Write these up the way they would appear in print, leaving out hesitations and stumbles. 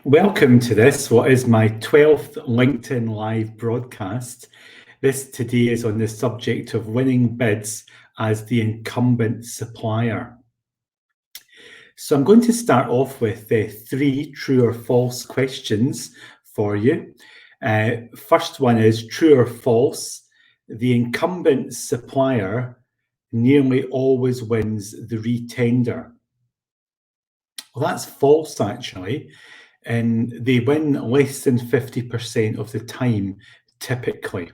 Welcome to this, what is my 12th LinkedIn Live broadcast. This today is on the subject of winning bids as the incumbent supplier. So I'm going to start off with three true or false questions for you. First one is true or false. The incumbent supplier nearly always wins the retender. Well, that's false actually. And they win less than 50% of the time, typically.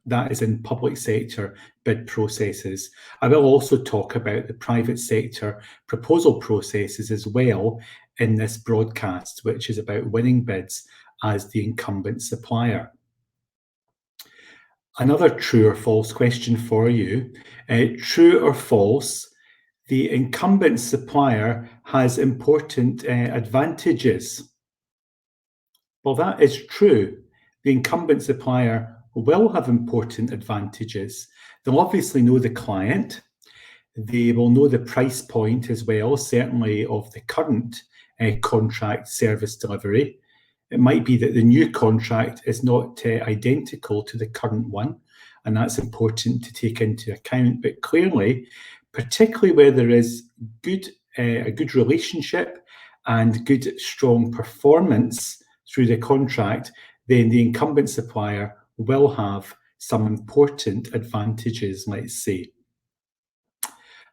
That is in public sector bid processes. I will also talk about the private sector proposal processes as well in this broadcast, which is about winning bids as the incumbent supplier. Another true or false question for you. True or false, the incumbent supplier has important advantages. Well, that is true. The incumbent supplier will have important advantages. They'll obviously know the client. They will know the price point as well, certainly of the current contract service delivery. It might be that the new contract is not identical to the current one, and that's important to take into account. But clearly, particularly where there is a good relationship and good, strong performance through the contract, then the incumbent supplier will have some important advantages, let's say.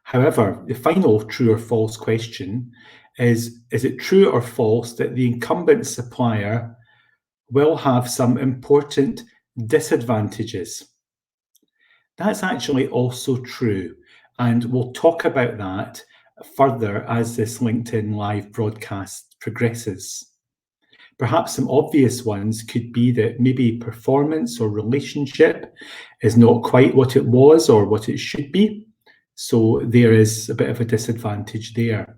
However, the final true or false question is it true or false that the incumbent supplier will have some important disadvantages? That's actually also true, and we'll talk about that further as this LinkedIn Live broadcast progresses. Perhaps some obvious ones could be that maybe performance or relationship is not quite what it was or what it should be. So there is a bit of a disadvantage there.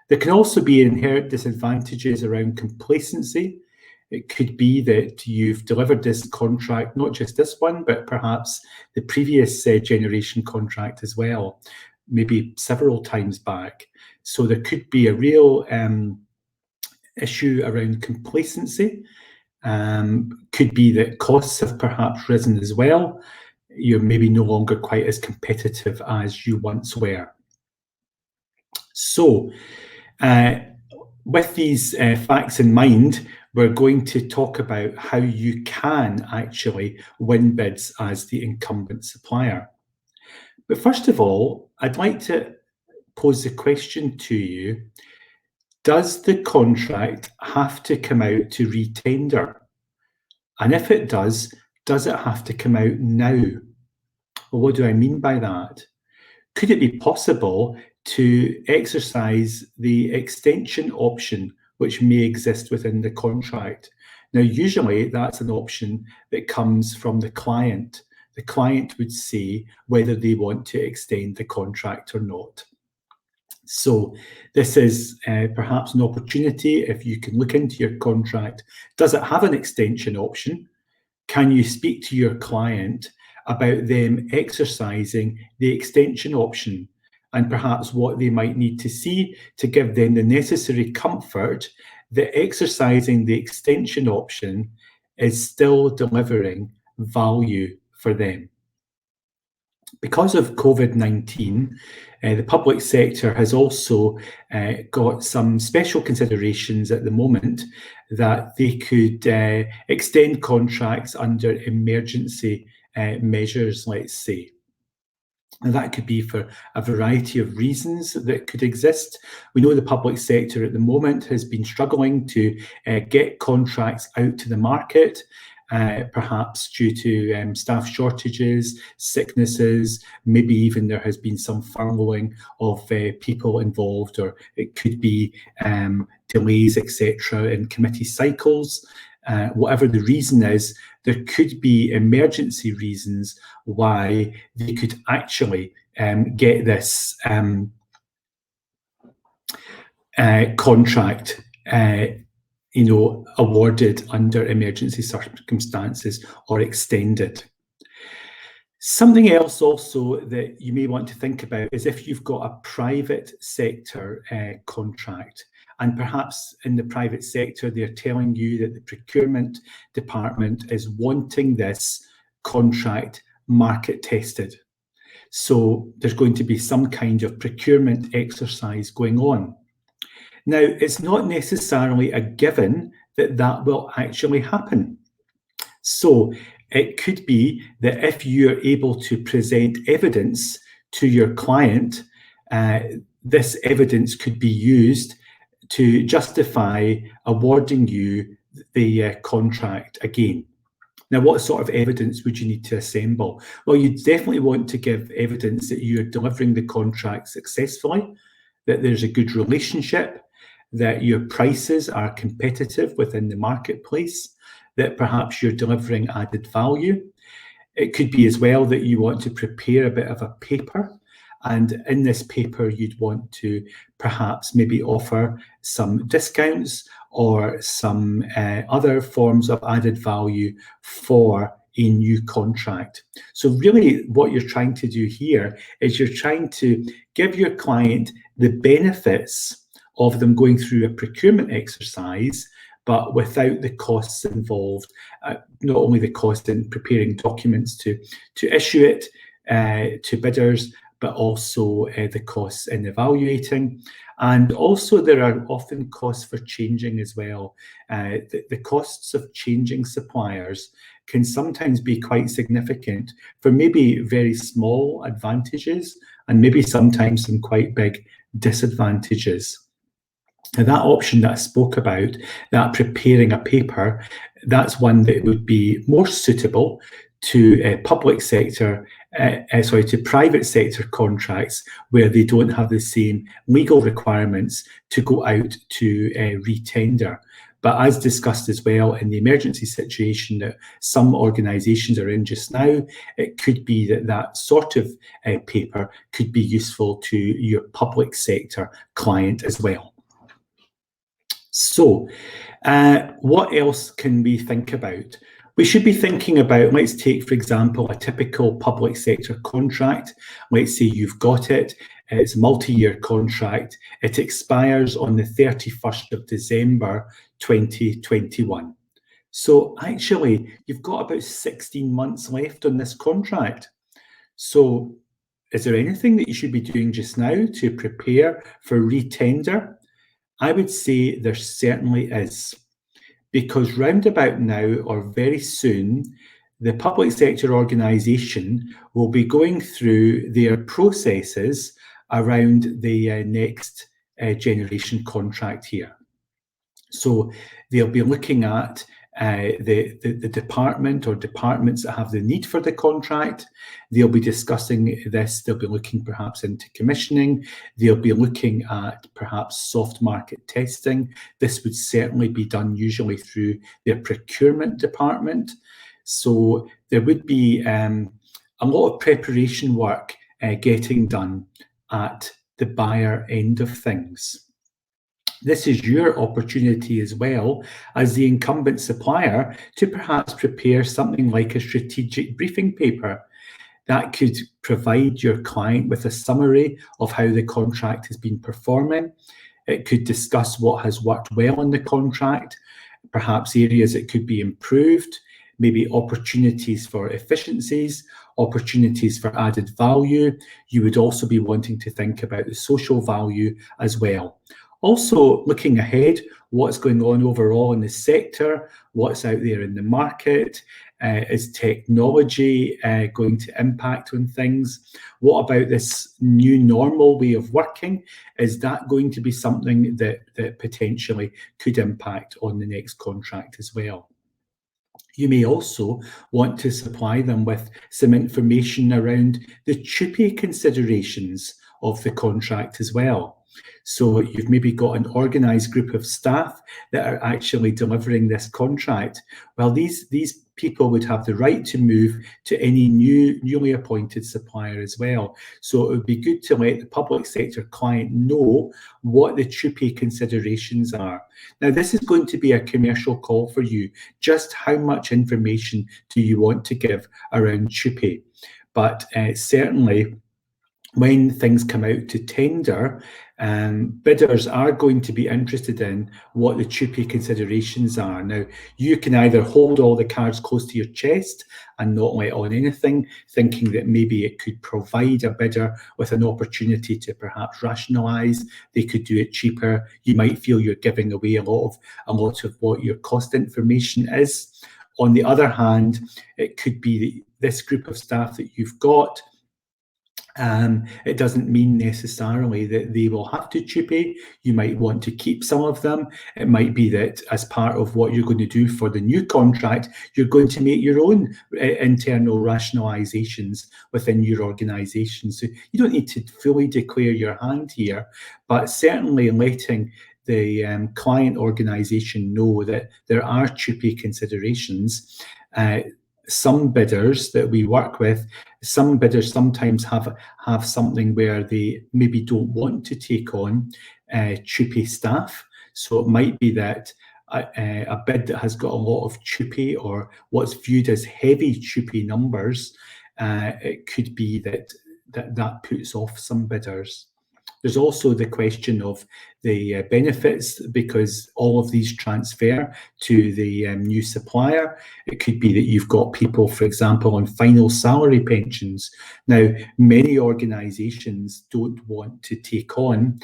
There can also be inherent disadvantages around complacency. It could be that you've delivered this contract, not just this one, but perhaps the previous generation contract as well, maybe several times back. So there could be a real issue around complacency. Could be that costs have perhaps risen as well. You're maybe no longer quite as competitive as you once were. So with these facts in mind, we're going to talk about how you can actually win bids as the incumbent supplier. But first of all, I'd like to pose the question to you, does the contract have to come out to retender? And if it does it have to come out now? Well, what do I mean by that? Could it be possible to exercise the extension option which may exist within the contract? Now, usually that's an option that comes from the client. The client would say whether they want to extend the contract or not. So this is perhaps an opportunity if you can look into your contract. Does it have an extension option? Can you speak to your client about them exercising the extension option and perhaps what they might need to see to give them the necessary comfort that exercising the extension option is still delivering value for them? Because of COVID-19, the public sector has also got some special considerations at the moment that they could extend contracts under emergency measures, let's say. And that could be for a variety of reasons that could exist. We know the public sector at the moment has been struggling to get contracts out to the market, perhaps due to staff shortages, sicknesses, maybe even there has been some furloughing of people involved, or it could be delays, etc., in committee cycles. Whatever the reason is, there could be emergency reasons why they could actually get this contract awarded under emergency circumstances or extended. Something else also that you may want to think about is if you've got a private sector contract, and perhaps in the private sector they're telling you that the procurement department is wanting this contract market tested. So there's going to be some kind of procurement exercise going on. Now, it's not necessarily a given that that will actually happen. So it could be that if you're able to present evidence to your client, this evidence could be used to justify awarding you the contract again. Now, what sort of evidence would you need to assemble? Well, you definitely want to give evidence that you're delivering the contract successfully, that there's a good relationship, that your prices are competitive within the marketplace, that perhaps you're delivering added value. It could be as well that you want to prepare a bit of a paper, and in this paper you'd want to perhaps maybe offer some discounts or some other forms of added value for a new contract. So really what you're trying to do here is you're trying to give your client the benefits of them going through a procurement exercise, but without the costs involved, not only the cost in preparing documents to issue it to bidders, but also the costs in evaluating. And also there are often costs for changing as well. The costs of changing suppliers can sometimes be quite significant for maybe very small advantages and maybe sometimes some quite big disadvantages. Now, that option that I spoke about, that preparing a paper, that's one that would be more suitable to public sector, to private sector contracts where they don't have the same legal requirements to go out to re-tender. But as discussed as well, in the emergency situation that some organisations are in just now, it could be that that sort of paper could be useful to your public sector client as well. So, what else can we think about? We should be thinking about, let's take, for example, a typical public sector contract. Let's say you've got it, it's a multi-year contract. It expires on the 31st of December 2021. So actually, you've got about 16 months left on this contract. So is there anything that you should be doing just now to prepare for re-tender? I would say there certainly is, because round about now or very soon, the public sector organisation will be going through their processes around the next generation contract here. So they'll be looking at the department or departments that have the need for the contract. They'll be discussing this. They'll be looking perhaps into commissioning. They'll be looking at perhaps soft market testing. This would certainly be done usually through their procurement department. So there would be a lot of preparation work getting done at the buyer end of things. This is your opportunity as well as the incumbent supplier to perhaps prepare something like a strategic briefing paper that could provide your client with a summary of how the contract has been performing. It could discuss what has worked well in the contract, perhaps areas that could be improved, maybe opportunities for efficiencies, opportunities for added value. You would also be wanting to think about the social value as well. Also, looking ahead, what's going on overall in the sector, what's out there in the market, is technology going to impact on things? What about this new normal way of working? Is that going to be something that potentially could impact on the next contract as well? You may also want to supply them with some information around the TUPE considerations of the contract as well. So you've maybe got an organised group of staff that are actually delivering this contract. Well, these people would have the right to move to any newly appointed supplier as well. So it would be good to let the public sector client know what the TUPE considerations are. Now, this is going to be a commercial call for you. Just how much information do you want to give around TUPE? but certainly when things come out to tender, bidders are going to be interested in what the TUPE considerations are. Now, you can either hold all the cards close to your chest and not let on anything, thinking that maybe it could provide a bidder with an opportunity to perhaps rationalise. They could do it cheaper. You might feel you're giving away a lot of what your cost information is. On the other hand, it could be this group of staff that you've got. It doesn't mean necessarily that they will have to TUPE. You might want to keep some of them. It might be that as part of what you're going to do for the new contract, you're going to make your own internal rationalisations within your organisation. So you don't need to fully declare your hand here, but certainly letting the client organisation know that there are TUPE considerations. Some bidders that we work with, some bidders sometimes have something where they maybe don't want to take on TUPE staff. So it might be that a bid that has got a lot of TUPE or what's viewed as heavy TUPE numbers, it could be that puts off some bidders. There's also the question of the benefits, because all of these transfer to the new supplier. It could be that you've got people, for example, on final salary pensions. Now, many organisations don't want to take on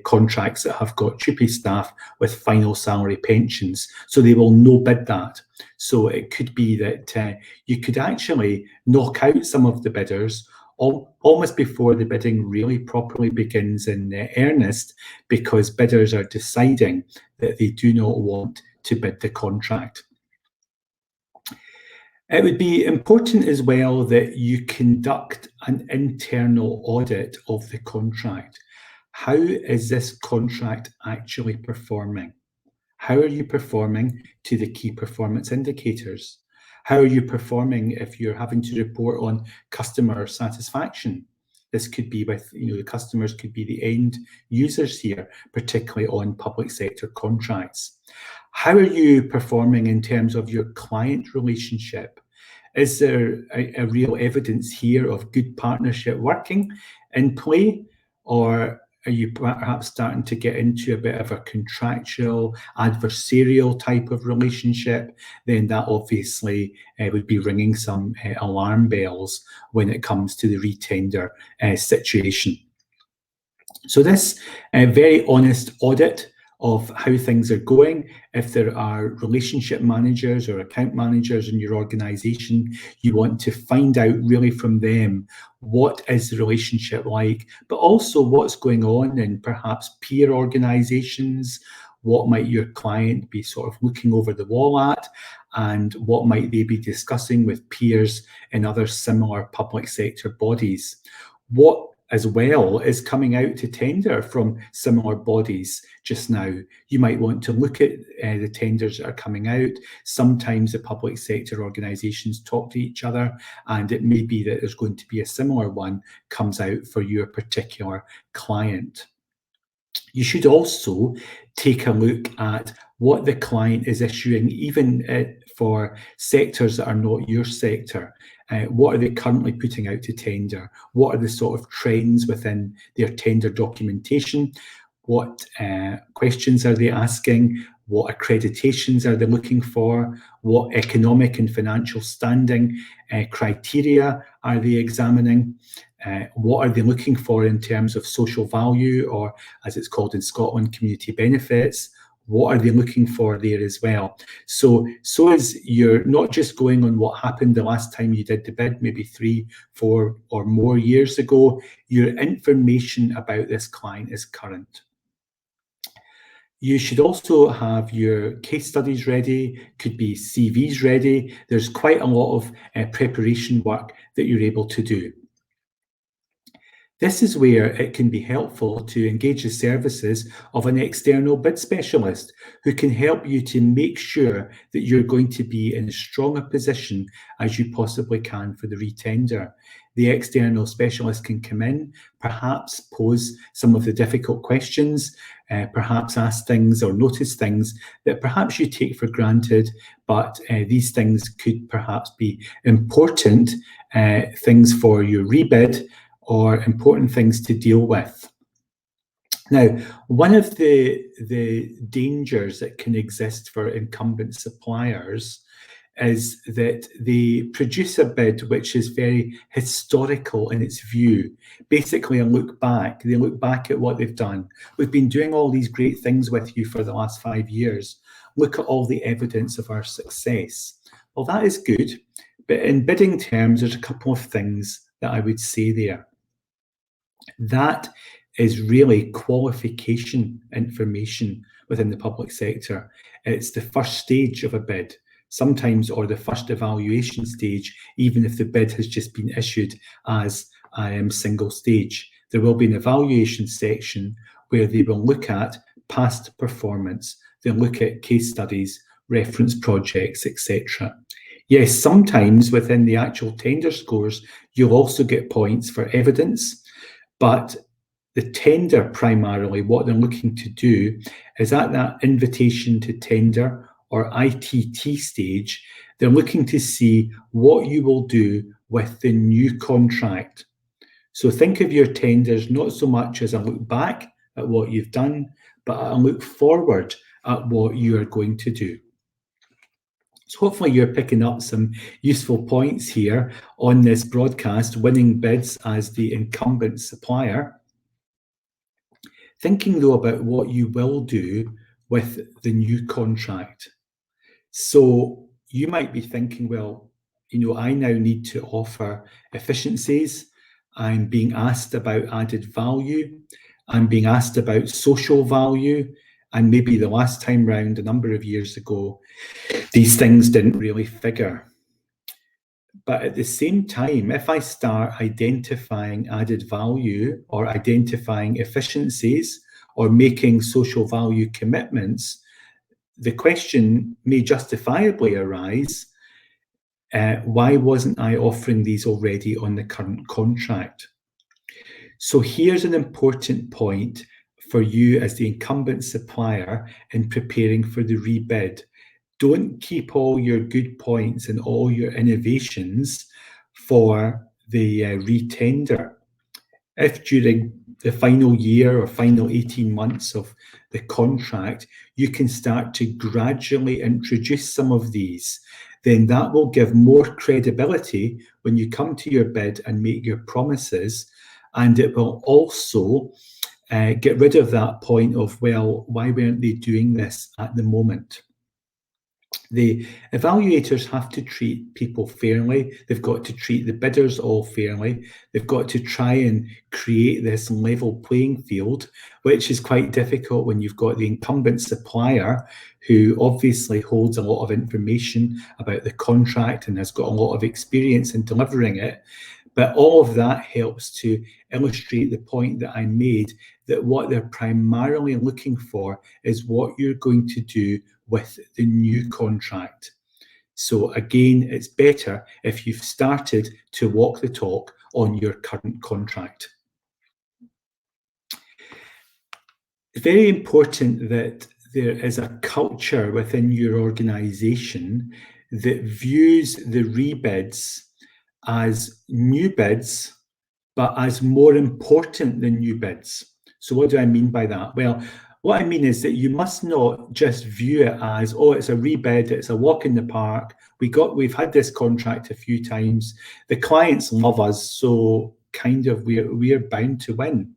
contracts that have got TUPE staff with final salary pensions, so they will no bid that. So it could be that you could actually knock out some of the bidders almost before the bidding really properly begins in earnest, because bidders are deciding that they do not want to bid the contract. It would be important as well that you conduct an internal audit of the contract. How is this contract actually performing? How are you performing to the key performance indicators? How are you performing if you're having to report on customer satisfaction? This could be with, the customers could be the end users here, particularly on public sector contracts. How are you performing in terms of your client relationship? Is there a real evidence here of good partnership working in play, or are you perhaps starting to get into a bit of a contractual, adversarial type of relationship? Then that obviously would be ringing some alarm bells when it comes to the retender situation. So this very honest audit of how things are going. If there are relationship managers or account managers in your organisation, you want to find out really from them what is the relationship like, but also what's going on in perhaps peer organisations. What might your client be sort of looking over the wall at, and what might they be discussing with peers in other similar public sector bodies? What as well is coming out to tender from similar bodies just now. You might want to look at the tenders that are coming out. Sometimes the public sector organisations talk to each other, and it may be that there's going to be a similar one comes out for your particular client. You should also take a look at what the client is issuing, even for sectors that are not your sector. What are they currently putting out to tender? What are the sort of trends within their tender documentation? What questions are they asking? What accreditations are they looking for? What economic and financial standing criteria are they examining? What are they looking for in terms of social value, or as it's called in Scotland, community benefits? What are they looking for there as well? So as you're not just going on what happened the last time you did the bid, maybe 3, 4 or more years ago, your information about this client is current. You should also have your case studies ready, could be CVs ready. There's quite a lot of preparation work that you're able to do. This is where it can be helpful to engage the services of an external bid specialist who can help you to make sure that you're going to be in as strong a position as you possibly can for the retender. The external specialist can come in, perhaps pose some of the difficult questions, perhaps ask things or notice things that perhaps you take for granted, but these things could perhaps be important things for your rebid or important things to deal with. Now, one of the dangers that can exist for incumbent suppliers is that they produce a bid which is very historical in its view. Basically, a look back. They look back at what they've done. We've been doing all these great things with you for the last 5 years. Look at all the evidence of our success. Well, that is good, but in bidding terms, there's a couple of things that I would say there. That is really qualification information within the public sector. It's the first stage of a bid, sometimes, or the first evaluation stage, even if the bid has just been issued as single stage. There will be an evaluation section where they will look at past performance, they'll look at case studies, reference projects, etc. Yes, sometimes within the actual tender scores, you'll also get points for evidence, but the tender primarily, what they're looking to do is at that invitation to tender or ITT stage, they're looking to see what you will do with the new contract. So think of your tenders not so much as a look back at what you've done, but a look forward at what you are going to do. So hopefully you're picking up some useful points here on this broadcast, winning bids as the incumbent supplier. Thinking though about what you will do with the new contract. So you might be thinking, well, I now need to offer efficiencies. I'm being asked about added value. I'm being asked about social value. And maybe the last time round, a number of years ago, these things didn't really figure. But at the same time, if I start identifying added value or identifying efficiencies or making social value commitments, the question may justifiably arise, why wasn't I offering these already on the current contract? So here's an important point for you as the incumbent supplier in preparing for the rebid. Don't keep all your good points and all your innovations for the retender. If during the final year or final 18 months of the contract, you can start to gradually introduce some of these, then that will give more credibility when you come to your bid and make your promises. And it will also get rid of that point of, well, why weren't they doing this at the moment? The evaluators have to treat people fairly. They've got to treat the bidders all fairly. They've got to try and create this level playing field, which is quite difficult when you've got the incumbent supplier who obviously holds a lot of information about the contract and has got a lot of experience in delivering it. But all of that helps to illustrate the point that I made, that what they're primarily looking for is what you're going to do with the new contract. So again, it's better if you've started to walk the talk on your current contract. It's very important that there is a culture within your organization that views the rebids as new bids, but as more important than new bids. So what do I mean by that? Well, what I mean is that you must not just view it as, oh, it's a rebid, it's a walk in the park. We've had this contract a few times. The clients love us, so kind of we're bound to win.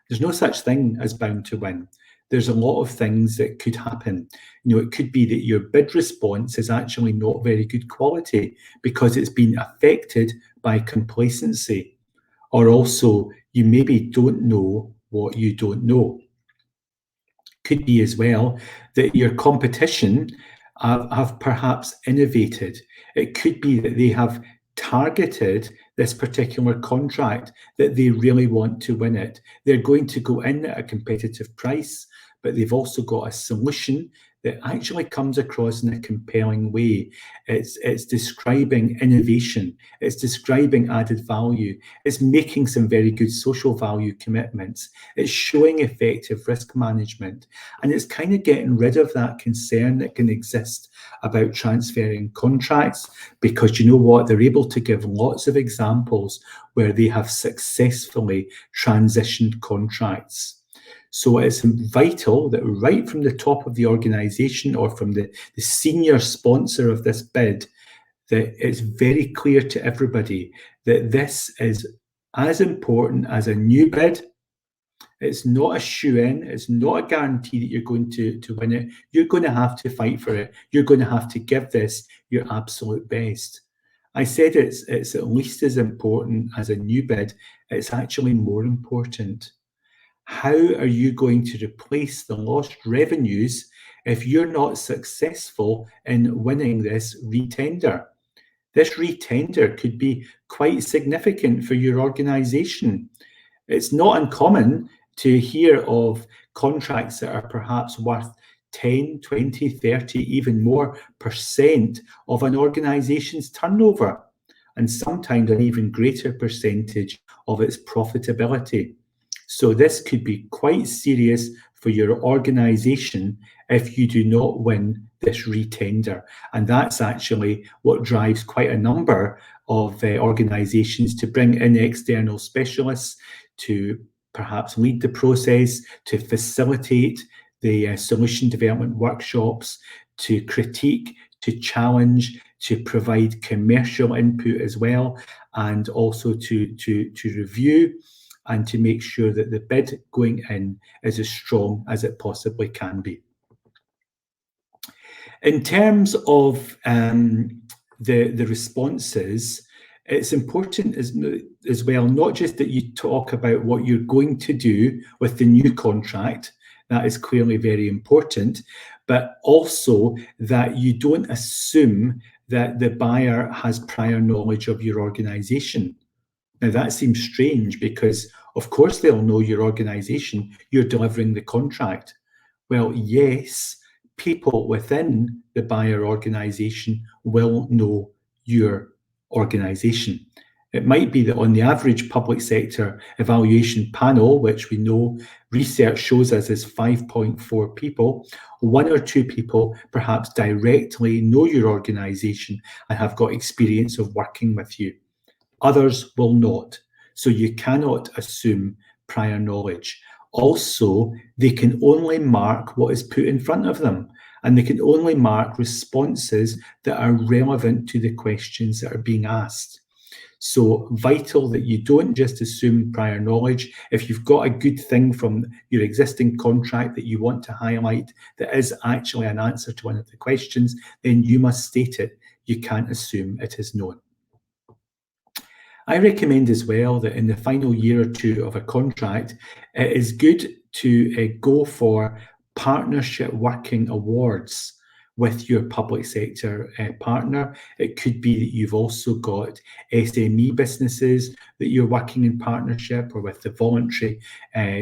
There's no such thing as bound to win. There's a lot of things that could happen. It could be that your bid response is actually not very good quality because it's been affected by complacency, or also you maybe don't know what you don't know. Could be as well that your competition have perhaps innovated. It could be that they have targeted this particular contract, that they really want to win it. They're going to go in at a competitive price, but they've also got a solution that actually comes across in a compelling way. It's describing innovation, it's describing added value, it's making some very good social value commitments, it's showing effective risk management, and it's kind of getting rid of that concern that can exist about transferring contracts, because you know what, they're able to give lots of examples where they have successfully transitioned contracts. So it's vital that right from the top of the organisation, or from the senior sponsor of this bid, that it's very clear to everybody that this is as important as a new bid. It's not a shoe-in. It's not a guarantee that you're going to win it. You're going to have to fight for it. You're going to have to give this your absolute best. I said it's at least as important as a new bid. It's actually more important. How are you going to replace the lost revenues if you're not successful in winning this retender? This retender could be quite significant for your organisation. It's not uncommon to hear of contracts that are perhaps worth 10, 20, 30, even more percent of an organisation's turnover, and sometimes an even greater percentage of its profitability. So this could be quite serious for your organisation if you do not win this retender. And that's actually what drives quite a number of organisations to bring in external specialists to perhaps lead the process, to facilitate the solution development workshops, to critique, to challenge, to provide commercial input as well, and also to review and to make sure that the bid going in is as strong as it possibly can be. In terms of the responses, it's important as well, not just that you talk about what you're going to do with the new contract, that is clearly very important, but also that you don't assume that the buyer has prior knowledge of your organisation. Now that seems strange, because of course they'll know your organisation, you're delivering the contract. Well, yes, people within the buyer organisation will know your organisation. It might be that on the average public sector evaluation panel, which we know research shows us is 5.4 people, one or two people perhaps directly know your organisation and have got experience of working with you. Others will not. So you cannot assume prior knowledge. Also, they can only mark what is put in front of them, and they can only mark responses that are relevant to the questions that are being asked. So vital that you don't just assume prior knowledge. If you've got a good thing from your existing contract that you want to highlight that is actually an answer to one of the questions, then you must state it. You can't assume it is known. I recommend as well that in the final year or two of a contract, it is good to go for partnership working awards with your public sector partner. It could be that you've also got SME businesses that you're working in partnership, or with the voluntary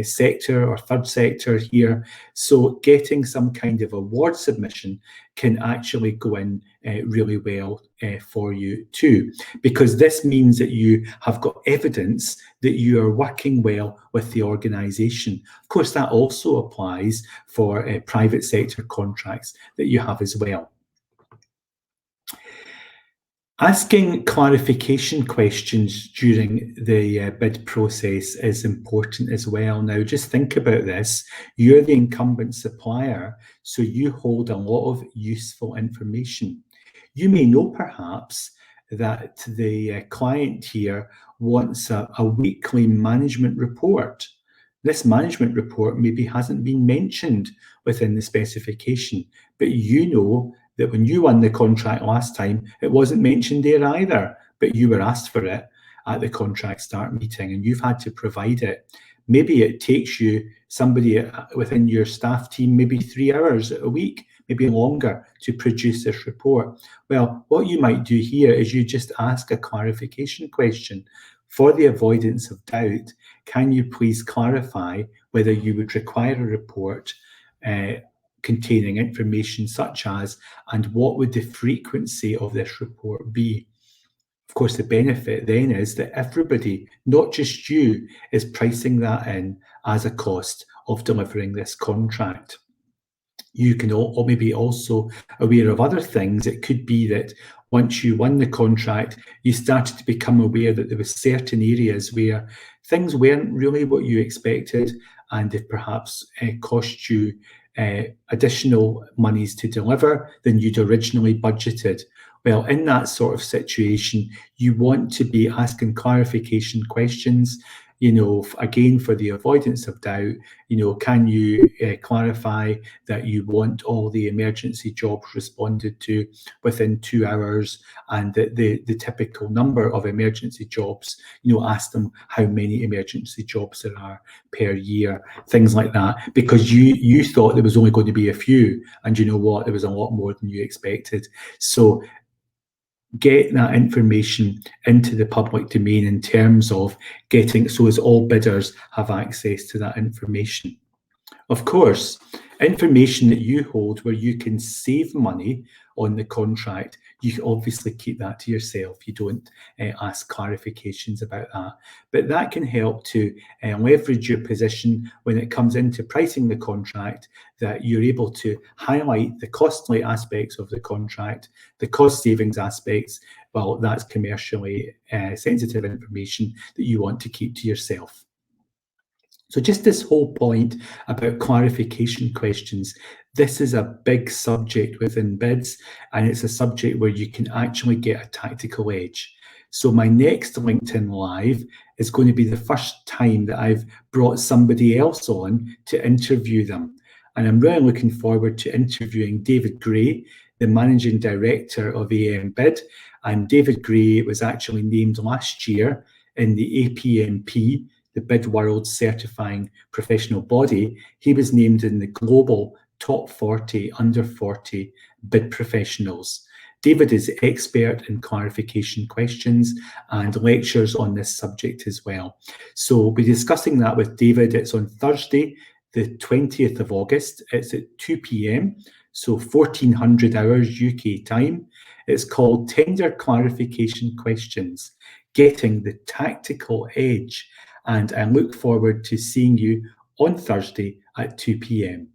sector or third sector here. So getting some kind of award submission can actually go in really well for you too, because this means that you have got evidence that you are working well with the organisation. Of course, that also applies for private sector contracts that you have as well. Asking clarification questions during the bid process is important as well. Now, just think about this. You're the incumbent supplier, so you hold a lot of useful information. You may know perhaps that the client here wants a weekly management report. This management report maybe hasn't been mentioned within the specification, but you know that when you won the contract last time, it wasn't mentioned there either, but you were asked for it at the contract start meeting and you've had to provide it. Maybe it takes you somebody within your staff team, maybe 3 hours a week, maybe longer, to produce this report. Well, what you might do here is you just ask a clarification question. For the avoidance of doubt, can you please clarify whether you would require a report containing information such as, and what would the frequency of this report be? Of course, the benefit then is that everybody, not just you, is pricing that in as a cost of delivering this contract. You can or maybe also aware of other things. It could be that once you won the contract, you started to become aware that there were certain areas where things weren't really what you expected, and it perhaps cost you additional monies to deliver than you'd originally budgeted. Well, in that sort of situation, you want to be asking clarification questions, again, for the avoidance of doubt. Can you clarify that you want all the emergency jobs responded to within 2 hours, and that the typical number of emergency jobs, ask them how many emergency jobs there are per year, things like that, because you thought there was only going to be a few, and you know what, there was a lot more than you expected. So get that information into the public domain in terms of getting so as all bidders have access to that information. Of course, information that you hold where you can save money on the contract, you obviously keep that to yourself. You don't ask clarifications about that. But that can help to leverage your position when it comes into pricing the contract, that you're able to highlight the costly aspects of the contract, the cost savings aspects. Well, that's commercially sensitive information that you want to keep to yourself. So just this whole point about clarification questions, this is a big subject within bids, and it's a subject where you can actually get a tactical edge. So my next LinkedIn Live is going to be the first time that I've brought somebody else on to interview them. And I'm really looking forward to interviewing David Gray, the Managing Director of AM Bid. And David Gray was actually named last year in the APMP, the Bid World certifying professional body. He was named in the global top 40 under 40 bid professionals. David is expert in clarification questions and lectures on this subject as well. So we'll be discussing that with David. It's on Thursday, the 20th of August. It's at 2 p.m, so 1400 hours UK time. It's called Tender Clarification Questions, Getting the Tactical Edge. And I look forward to seeing you on Thursday at 2 p.m.